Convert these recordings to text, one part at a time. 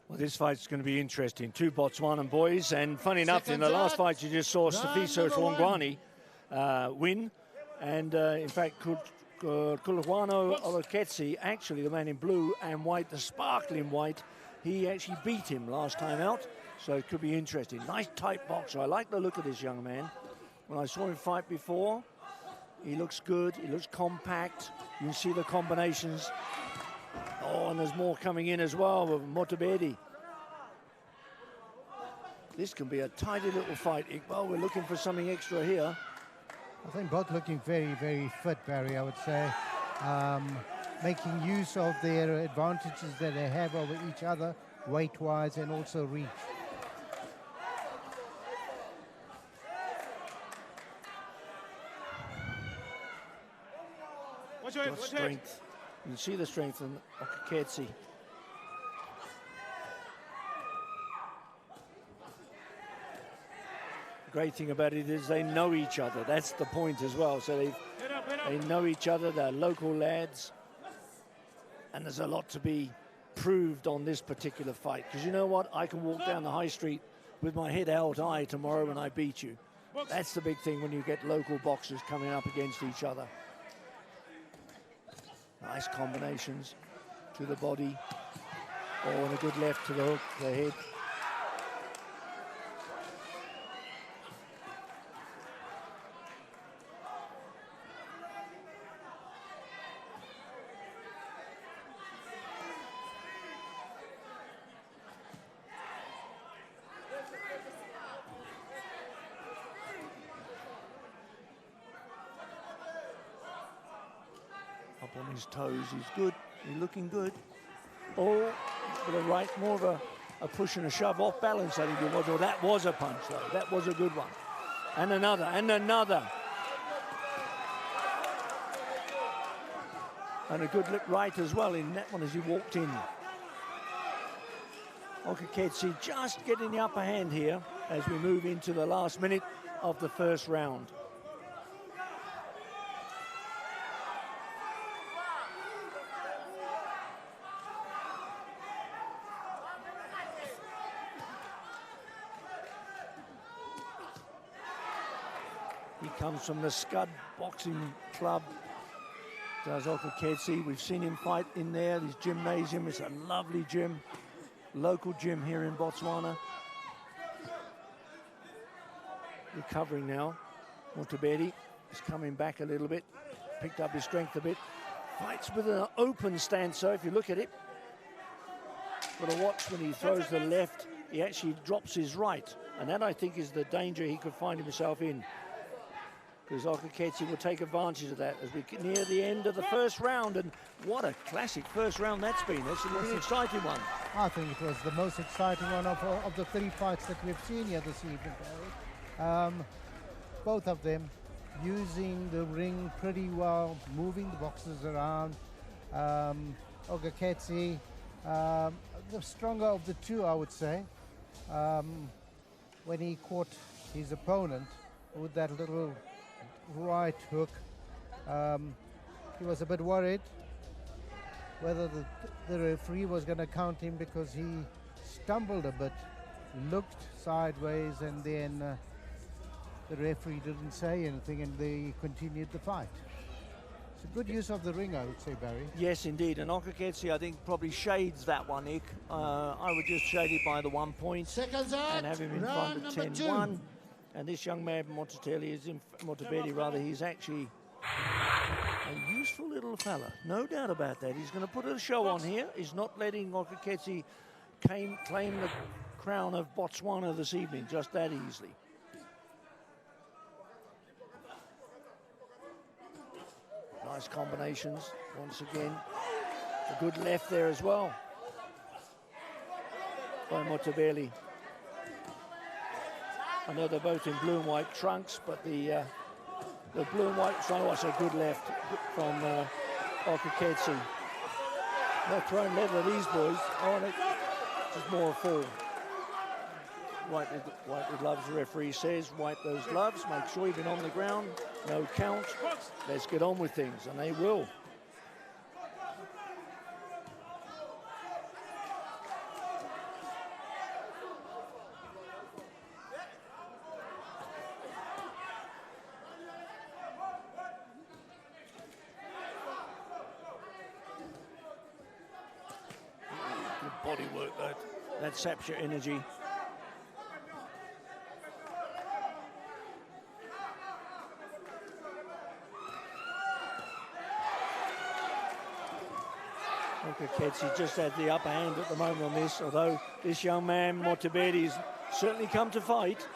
Well, this fight's going to be interesting. Two Botswanan boys, and funny enough, in the last fight you just saw Sifiso Hlongwane win, and in fact, Kutlwano Ogaketse, actually the man in blue and white, the sparkling white, he actually beat him last time out, so it could be interesting. Nice tight boxer. I like the look of this young man. When I saw him fight before, he looks good, he looks compact. You can see the combinations. Oh, and there's more coming in as well with Mothibedi. This can be a tidy little fight, Iqbal. We're looking for something extra here. I think both looking very, very fit, Barry, I would say. Making use of their advantages that they have over each other, weight-wise and also reach. Got strength. You can see the strength in Ogaketse. The great thing about it is they know each other. That's the point as well. So they know each other. They're local lads. And there's a lot to be proved on this particular fight. Because you know what? I can walk down the high street with my head held high tomorrow when I beat you. That's the big thing when you get local boxers coming up against each other. Nice combinations to the body. Oh, and a good left to the hook, the head. Up on his toes, he's good, he's looking good. Oh, with a right, more of a push and a shove off balance, I think it was. Oh, that was a punch though, that was a good one. And another, and another. And a good right as well in that one as he walked in. Ogaketse just getting the upper hand here as we move into the last minute of the first round. He comes from the Scud Boxing Club, does Ogaketse. We've seen him fight in there, his gymnasium. It's a lovely gym, local gym here in Botswana. Recovering now. Mothibedi is coming back a little bit, picked up his strength a bit. Fights with an open stance, so if you look at it, got to watch when he throws the left, he actually drops his right. And that, I think, is the danger he could find himself in. Because Ogaketse will take advantage of that as we get near the end of the first round. And what a classic first round that's been. That's a really exciting one. I think it was the most exciting one of the three fights that we've seen here this evening, Barry. Both of them using the ring pretty well, moving the boxers around. Ogaketse, the stronger of the two, I would say. When he caught his opponent with that little right hook, he was a bit worried whether the referee was going to count him because he stumbled a bit, looked sideways, and then the referee didn't say anything and they continued the fight. It's a good use of the ring, I would say, Barry. Yes, indeed. And Ogaketse, I think, probably shades that one, Ick. I would just shade it by the 1 point and have him in front of 10-1. And this young man, Mothibedi rather, he's actually a useful little fella. No doubt about that. He's going to put a show on here. He's not letting Ogaketse claim the crown of Botswana this evening just that easily. Nice combinations once again. A good left there as well by Mothibedi. I know they're both in blue and white trunks, but the blue and white trunk was a good left from Ogaketse. They're throwing leather, these boys. Oh, just more a fall. Wipe the gloves, the referee says. Wipe those gloves, make sure you've been on the ground. No count. Let's get on with things, and they will. body work that saps your energy. Ogaketse just had the upper hand at the moment on this, although this young man, Mothibedi's certainly come to fight.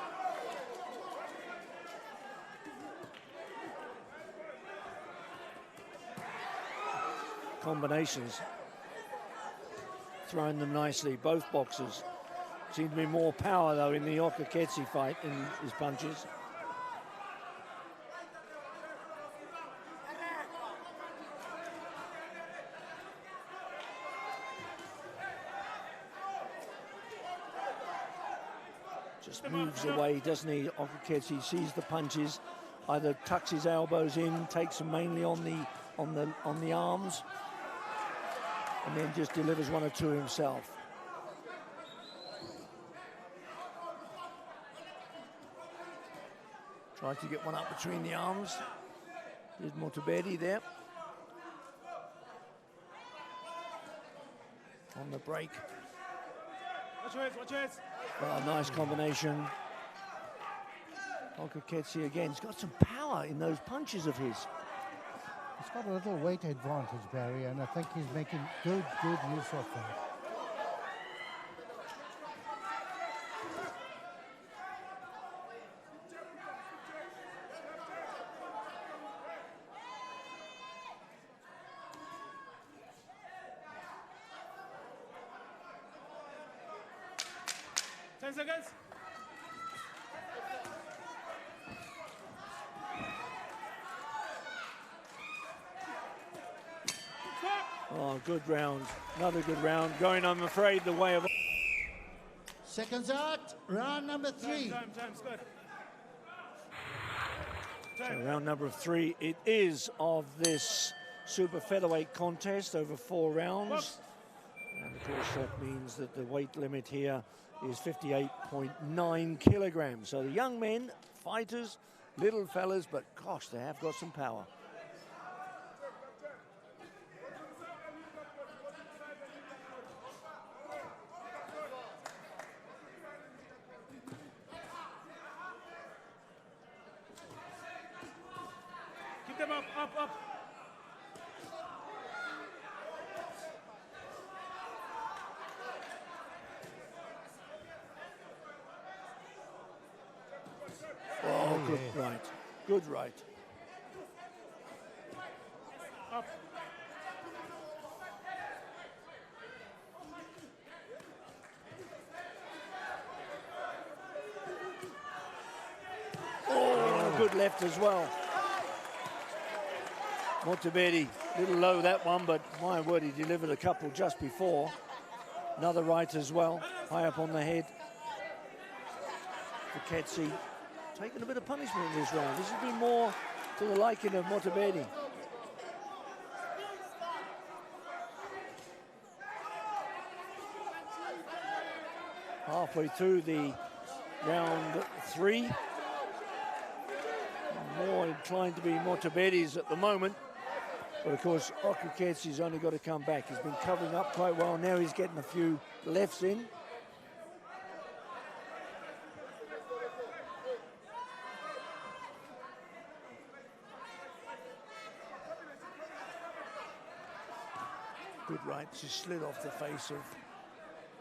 Combinations, throwing them nicely, both boxers. Seemed to be more power, though, in the Ogaketse fight in his punches. Just moves away, doesn't he? Ogaketse sees the punches, either tucks his elbows in, takes them mainly on the arms, and then just delivers one or two himself. Tries to get one up between the arms. There's Mothibedi there. On the break. Watch it. Oh, nice combination. Ogaketse again, he's got some power in those punches of his. He's got a little weight advantage, Barry, and I think he's making good use of that. Seconds. Oh, good round. Another good round. Going, I'm afraid, the way of... Seconds out. Round number 3. Time's good. So round number 3, it is of this super featherweight contest over 4 rounds. And of course that means that the weight limit here is 58.9 kilograms. So the young men, fighters, little fellas, but gosh, they have got some power. Keep them up. Oh, good right. Good right. Up. Oh, good left as well. Mothibedi, a little low that one, but my word, he delivered a couple just before. Another right as well, high up on the head. Ogaketse taking a bit of punishment in this round. This has been more to the liking of Mothibedi. Halfway through the round 3. More inclined to be Mothibedi's at the moment. But of course, Ogaketse's only got to come back. He's been covering up quite well. Now he's getting a few lefts in. Good right, just slid off the face of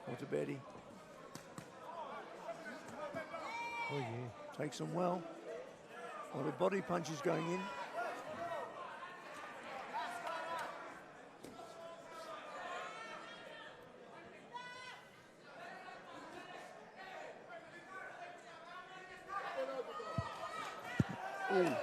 Mothibedi. Oh, yeah. Takes him well. A lot of body punches going in. Ooh.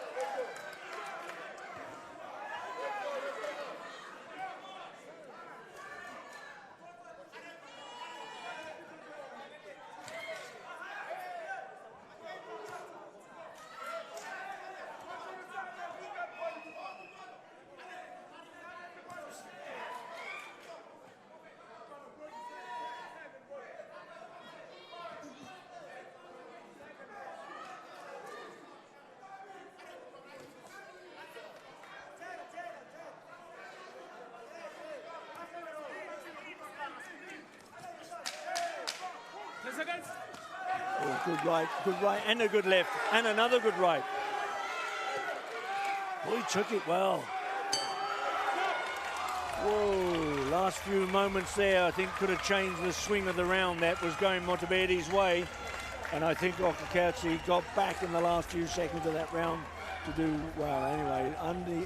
seconds. Oh, good right, and a good left, and another good right. Oh, he took it well. Whoa, last few moments there, I think could have changed the swing of the round. That was going Mothibedi's way. And I think Ogaketse got back in the last few seconds of that round to do well. Anyway,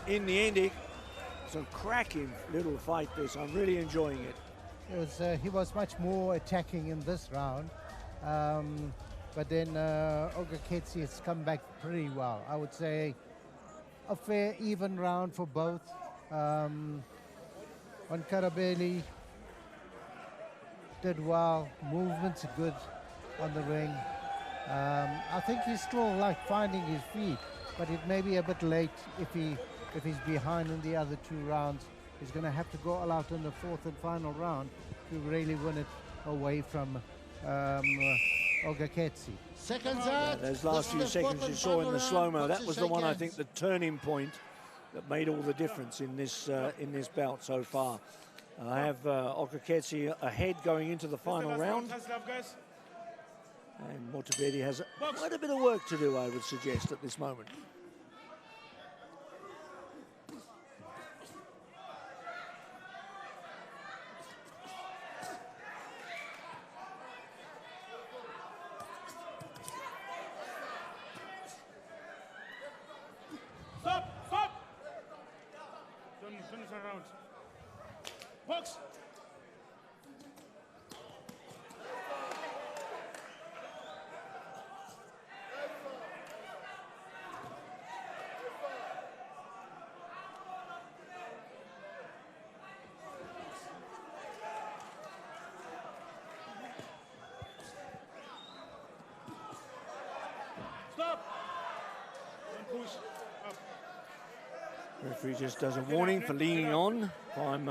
in the end, it's a cracking little fight this. I'm really enjoying it. He was much more attacking in this round. But then Ogaketse has come back pretty well. I would say a fair, even round for both. Onkarabile did well. Movements are good on the ring. I think he's still finding his feet, but it may be a bit late if he's behind in the other two rounds. He's going to have to go all out in the fourth and final round to really win it away from Ogaketse. Seconds out. Those last few seconds you saw in the slow-mo, that was the one, I think, the turning point that made all the difference in this bout so far. I have Ogaketse ahead going into the final round. And Mothibedi has quite a bit of work to do, I would suggest, at this moment. Stop! Don't turn around. Box! Stop! Don't push. Up. Referee just does a warning for leaning on from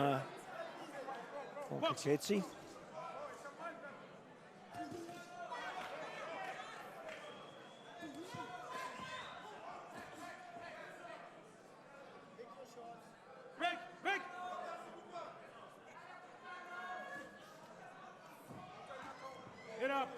Ogaketse. Break! Get up!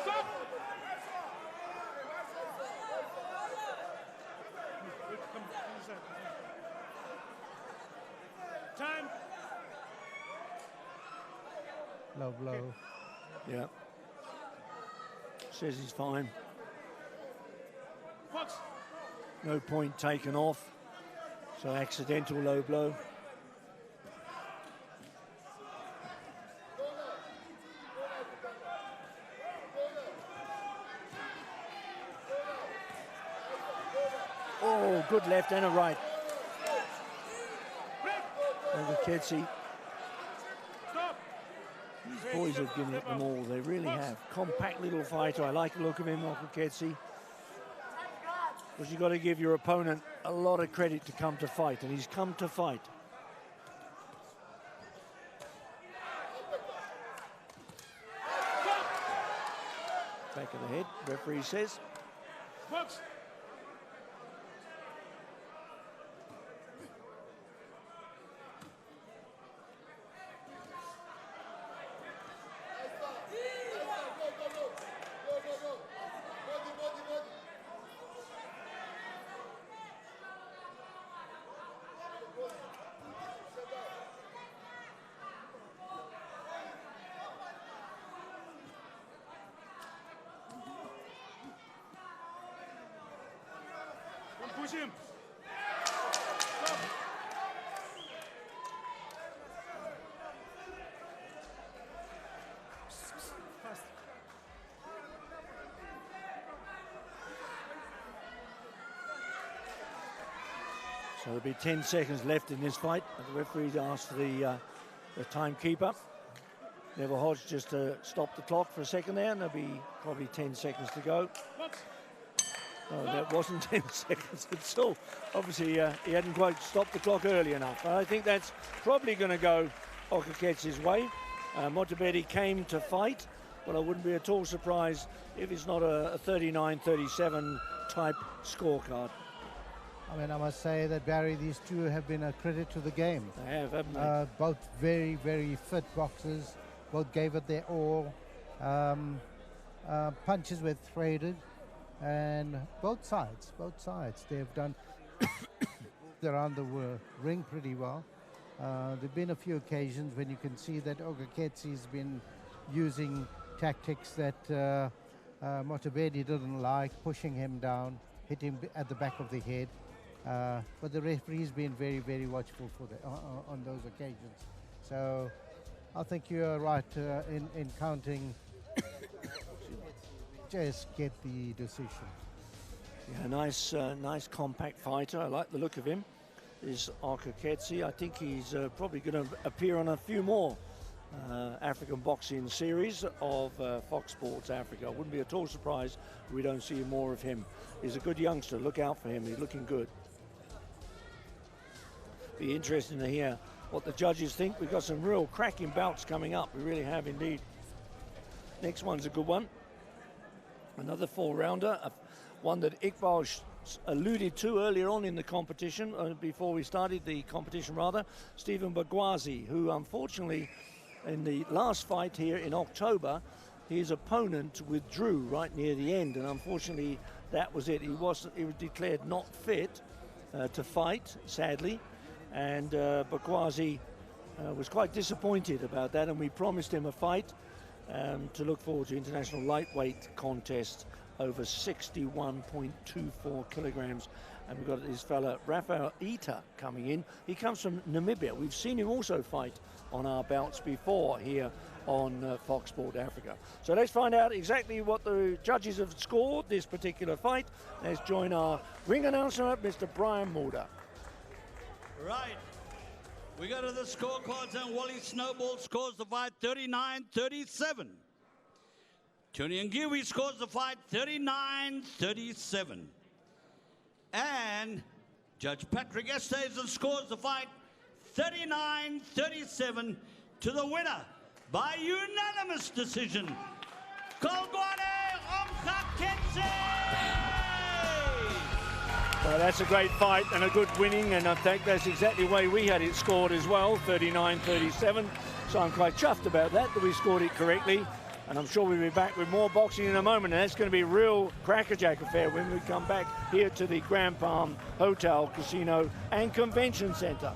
Stop! Come inside. Time! Low blow. Yeah. Says he's fine. Box! No point taken off. So accidental low blow. Oh, good left and a right. Ogaketse. Stop! These boys have given it them all. They really have. Compact little fighter. I like the look of him, Ogaketse. Because you've got to give your opponent a lot of credit to come to fight, and he's come to fight. Back of the head, referee says. Box! Don't push him! Stop! Fast. So there'll be 10 seconds left in this fight. The referee asked for the timekeeper, Neville Hodge, just to stop the clock for a second there, and there'll be probably 10 seconds to go. Box! No, that wasn't 10 seconds at all. Obviously, he hadn't quite stopped the clock early enough. But I think that's probably going to go Ogaketse's way. Mothibedi came to fight. but I wouldn't be at all surprised if it's not a 39-37 type scorecard. I mean, I must say that, Barry, these two have been a credit to the game. They have, haven't they? Both very, very fit boxers. Both gave it their all. Punches were traded, and both sides, they've done around the ring pretty well. There've been a few occasions when you can see that Ogaketse's been using tactics that Mothibedi didn't like, pushing him down, hitting him at the back of the head. But the referee's been very, very watchful for on those occasions. So I think you're right in counting. Just get the decision. Yeah, nice compact fighter. I like the look of him. Is Ogaketse. I think he's probably going to appear on a few more African boxing series of Fox Sports Africa. I wouldn't be at all surprised if we don't see more of him. He's a good youngster. Look out for him. He's looking good. Be interesting to hear what the judges think. We've got some real cracking bouts coming up. We really have indeed. Next one's a good one. Another 4-rounder, one that Iqbal alluded to earlier on in the competition, before we started the competition rather, Stephen Bagwazi, who unfortunately in the last fight here in October, his opponent withdrew right near the end, and unfortunately that was it. He was declared not fit to fight, sadly, and Bagwazi was quite disappointed about that, and we promised him a fight to look forward to international lightweight contest over 61.24 kilograms. And we've got this fella Rafael Ita coming in. He comes from Namibia. We've seen him also fight on our bouts before here on Fox Sport Africa. So let's find out exactly what the judges have scored this particular fight. Let's join our ring announcer, Mr. Brian Mulder. Right. We go to the scorecards, and Wally Snowball scores the fight 39-37. Tony Ngiwi scores the fight 39-37. And Judge Patrick Estesen scores the fight 39-37 to the winner by unanimous decision, Kutlwano Ogaketse! Well, that's a great fight and a good winning, and I think that's exactly the way we had it scored as well, 39-37. So I'm quite chuffed about that we scored it correctly. And I'm sure we'll be back with more boxing in a moment, and that's going to be a real crackerjack affair when we come back here to the Grand Palm Hotel, Casino and Convention Centre.